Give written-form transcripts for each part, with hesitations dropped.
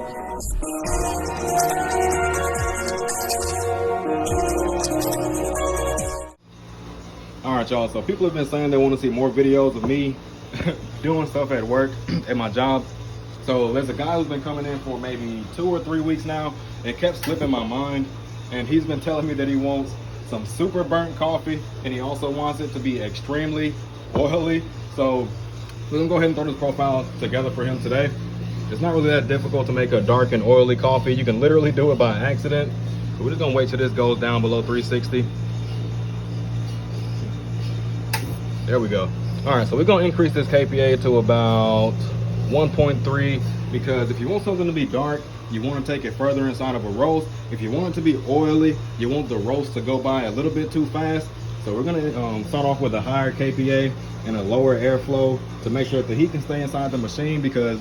All right, y'all. So people have been saying they want to see more videos of me doing stuff at work, at my job. So there's a guy who's been coming in for maybe 2 or 3 weeks now. It kept slipping my mind, and he's been telling me that he wants some super burnt coffee, and he also wants it to be extremely oily. So we're gonna go ahead and throw this profile together for him today. It's not really that difficult to make a dark and oily coffee. You can literally do it by accident. But we're just gonna wait till this goes down below 360. There we go. All right, so we're gonna increase this KPA to about 1.3, because if you want something to be dark, you want to take it further inside of a roast. If you want it to be oily, you want the roast to go by a little bit too fast. So we're gonna start off with a higher KPA and a lower airflow to make sure that the heat can stay inside the machine, because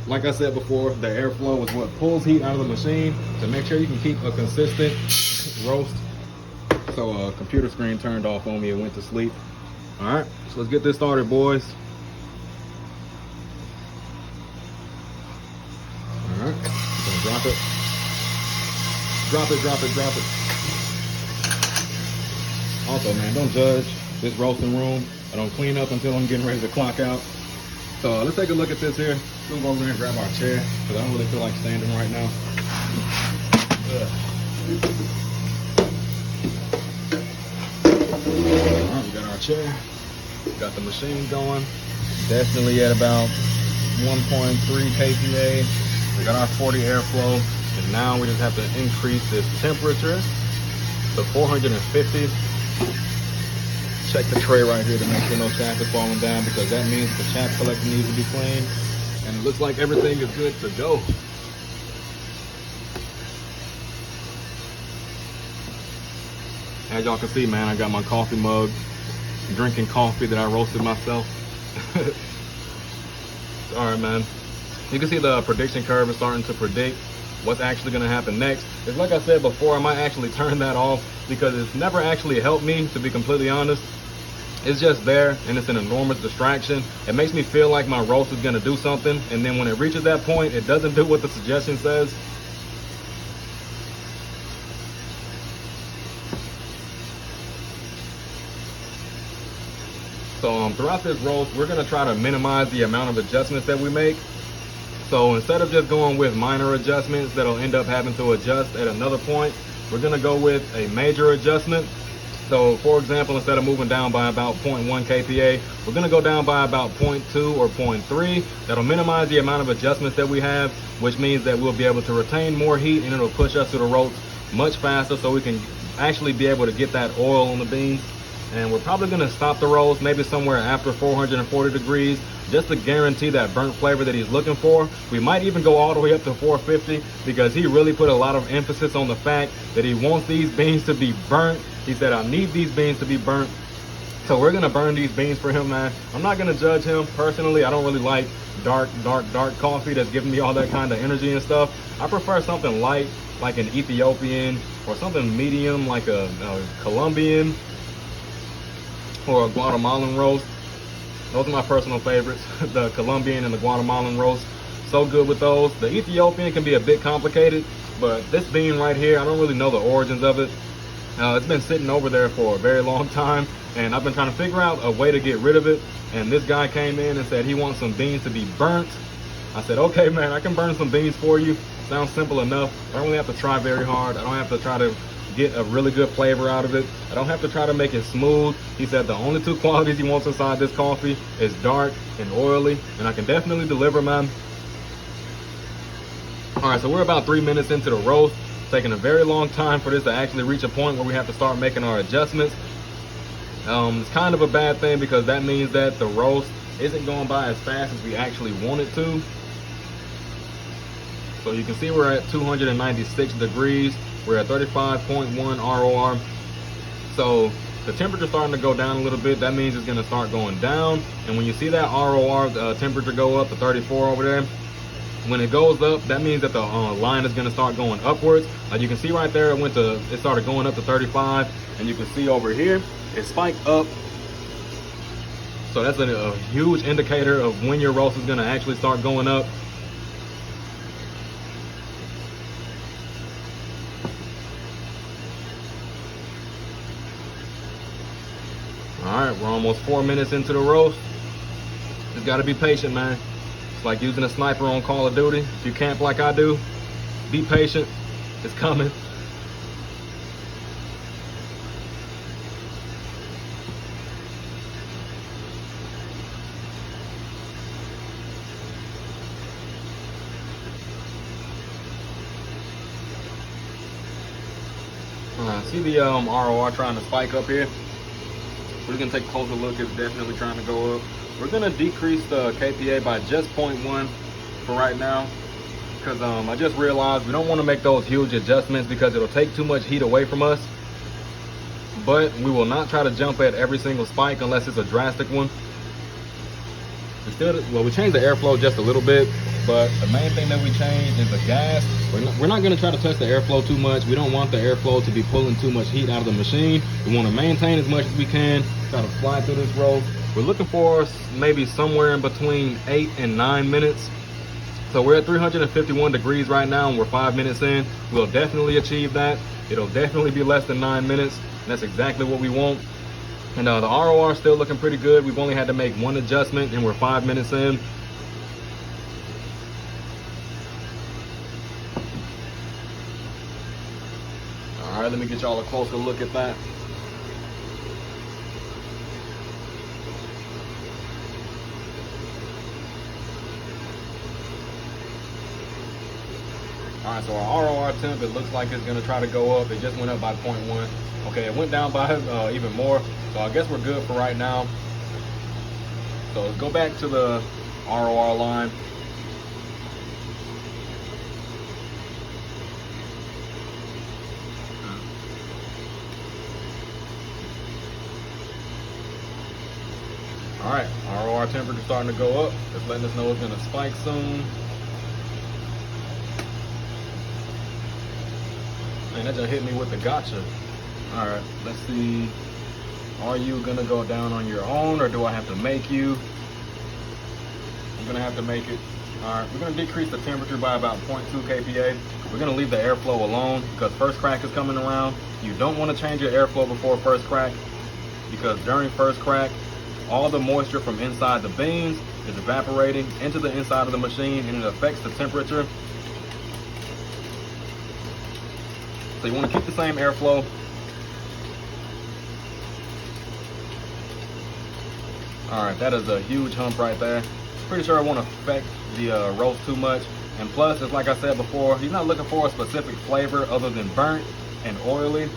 like I said before, the airflow is what pulls heat out of the machine to make sure you can keep a consistent roast. So a computer screen turned off on me and went to sleep. All right, so let's get this started, boys. All right, gonna drop it. Drop it, drop it, drop it. Also, man, don't judge this roasting room. I don't clean up until I'm getting ready to clock out. So let's take a look at this here. We'll go over there and grab our chair, because I don't really feel like standing right now. All right, we got our chair. Got the machine going. Definitely at about 1.3 kPa. We got our 40 airflow. And now we just have to increase this temperature to 450. Check the tray right here to make sure no chaff is falling down, because that means the chaff collector needs to be cleaned. And it looks like everything is good to go. As y'all can see, man, I got my coffee mug, drinking coffee that I roasted myself. All right, man. You can see the prediction curve is starting to predict what's actually going to happen next. It's like I said before, I might actually turn that off, because it's never actually helped me, to be completely honest. It's just there, and it's an enormous distraction. It makes me feel like my roast is going to do something, and then when it reaches that point, it doesn't do what the suggestion says. So throughout this roast, we're going to try to minimize the amount of adjustments that we make. So instead of just going with minor adjustments that'll end up having to adjust at another point, we're going to go with a major adjustment. So for example, instead of moving down by about 0.1 kPa, we're going to go down by about 0.2 or 0.3. That'll minimize the amount of adjustments that we have, which means that we'll be able to retain more heat, and it'll push us to the roast much faster, so we can actually be able to get that oil on the beans. And we're probably going to stop the roast maybe somewhere after 440 degrees, just to guarantee that burnt flavor that he's looking for. We might even go all the way up to 450, because he really put a lot of emphasis on the fact that he wants these beans to be burnt. He said, I need these beans to be burnt. So we're going to burn these beans for him, man. I'm not going to judge him personally. I don't really like dark coffee that's giving me all that kind of energy and stuff. I prefer something light, like an Ethiopian, or something medium, like a Colombian or a Guatemalan roast. Those are my personal favorites, the Colombian and the Guatemalan roast. So good with those. The Ethiopian can be a bit complicated, but this bean right here, I don't really know the origins of it. It's been sitting over there for a very long time, and I've been trying to figure out a way to get rid of it. And this guy came in and said he wants some beans to be burnt. I said, okay, man, I can burn some beans for you. Sounds simple enough. I don't really have to try very hard. I don't have to try to get a really good flavor out of it. I don't have to try to make it smooth. He said the only two qualities he wants inside this coffee is dark and oily, and I can definitely deliver, man. All right, so we're about 3 minutes into the roast. Taking a very long time for this to actually reach a point where we have to start making our adjustments. It's kind of a bad thing, because that means that the roast isn't going by as fast as we actually want it to. So you can see we're at 296 degrees. We're at 35.1 ROR. So the temperature's starting to go down a little bit. That means it's going to start going down. And when you see that ROR temperature go up to 34 over there, when it goes up, that means that the line is going to start going upwards. Like you can see right there, it started going up to 35, and you can see over here it spiked up. So that's a huge indicator of when your roast is going to actually start going up. All right, we're almost 4 minutes into the roast. Just gotta be patient, man. It's like using a sniper on Call of Duty. If you camp like I do, be patient. It's coming. See the ROR trying to spike up here. We're gonna take a closer look. It's definitely trying to go up. We're gonna decrease the KPA by just 0.1 for right now, because I just realized we don't want to make those huge adjustments because it'll take too much heat away from us. But we will not try to jump at every single spike unless it's a drastic one. We changed the airflow just a little bit, but the main thing that we changed is the gas. We're not going to try to touch the airflow too much. We don't want the airflow to be pulling too much heat out of the machine. We want to maintain as much as we can, try to fly through this roast. We're looking for maybe somewhere in between 8 and 9 minutes. So we're at 351 degrees right now, and we're 5 minutes in. We'll definitely achieve that. It'll definitely be less than 9 minutes, and that's exactly what we want. And the ROR is still looking pretty good. We've only had to make one adjustment, and we're 5 minutes in. All right, let me get y'all a closer look at that. All right, so our ROR temp, it looks like it's gonna try to go up. It just went up by 0.1. Okay, it went down by even more. So I guess we're good for right now. So let's go back to the ROR line. All right, ROR temperature starting to go up. It's letting us know it's gonna spike soon. Man, that just hit me with the gotcha. All right, let's see. Are you gonna go down on your own, or do I have to make you? I'm gonna have to make it. All right, we're gonna decrease the temperature by about 0.2 kPa. We're gonna leave the airflow alone because first crack is coming around. You don't wanna change your airflow before first crack, because during first crack, all the moisture from inside the beans is evaporating into the inside of the machine, and it affects the temperature. So you wanna keep the same airflow. All right, that is a huge hump right there. Pretty sure it won't affect the roast too much. And plus, it's like I said before, he's not looking for a specific flavor other than burnt and oily.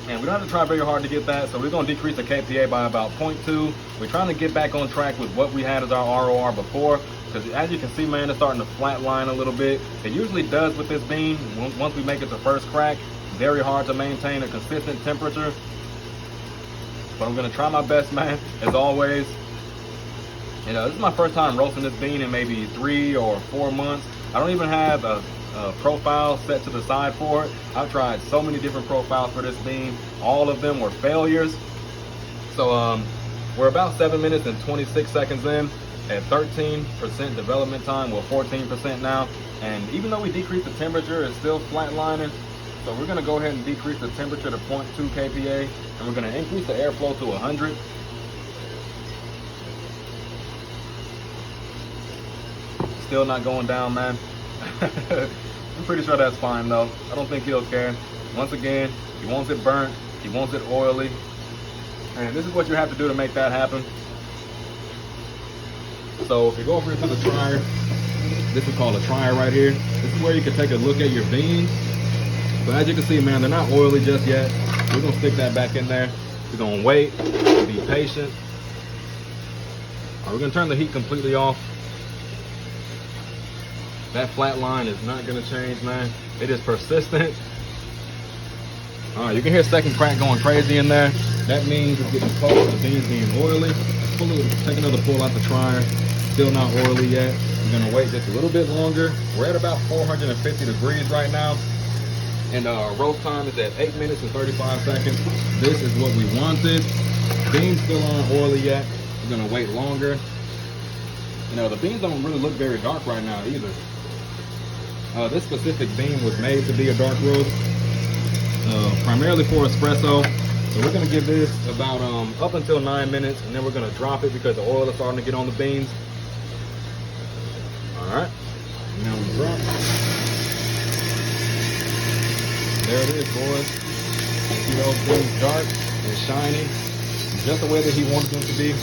And we don't have to try very hard to get that, so we're gonna decrease the KPA by about 0.2. We're trying to get back on track with what we had as our ROR before, because as you can see, man, it's starting to flatline a little bit. It usually does with this bean. Once we make it to first crack, very hard to maintain a consistent temperature. But I'm gonna try my best, man, as always. And this is my first time roasting this bean in maybe 3 or 4 months. I don't even have a profile set to the side for it. I've tried so many different profiles for this bean. All of them were failures. So we're about 7 minutes and 26 seconds in at 13% development time. We're 14% now. And even though we decreased the temperature, it's still flatlining. So we're gonna go ahead and decrease the temperature to 0.2 kPa, and we're gonna increase the airflow to 100. Still not going down, man. I'm pretty sure that's fine though. I don't think he'll care. Once again, he wants it burnt, he wants it oily. And this is what you have to do to make that happen. So if you go over into the dryer, this is called a dryer right here. This is where you can take a look at your beans. So as you can see, man, they're not oily just yet. We're gonna stick that back in there. We're gonna wait, be patient. All right, we're gonna turn the heat completely off. That flat line is not gonna change, man. It is persistent. All right, you can hear second crack going crazy in there. That means it's getting cold, the beans being oily. Take another pull out the dryer. Still not oily yet. We're gonna wait just a little bit longer. We're at about 450 degrees right now. And roast time is at 8 minutes and 35 seconds. This is what we wanted. Beans still aren't oily yet. We're gonna wait longer. You know, the beans don't really look very dark right now either. This specific bean was made to be a dark roast, primarily for espresso. So we're gonna give this about up until 9 minutes, and then we're gonna drop it because the oil is starting to get on the beans. All right, now we drop. There it is, boys. You see those beans dark and shiny, just the way that he wanted them to be.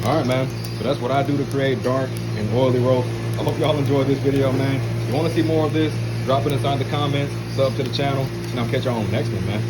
All right, man. So that's what I do to create dark and oily roast. I hope y'all enjoyed this video, man. If you want to see more of this, drop it inside the comments. Sub to the channel, and I'll catch y'all on the next one, man.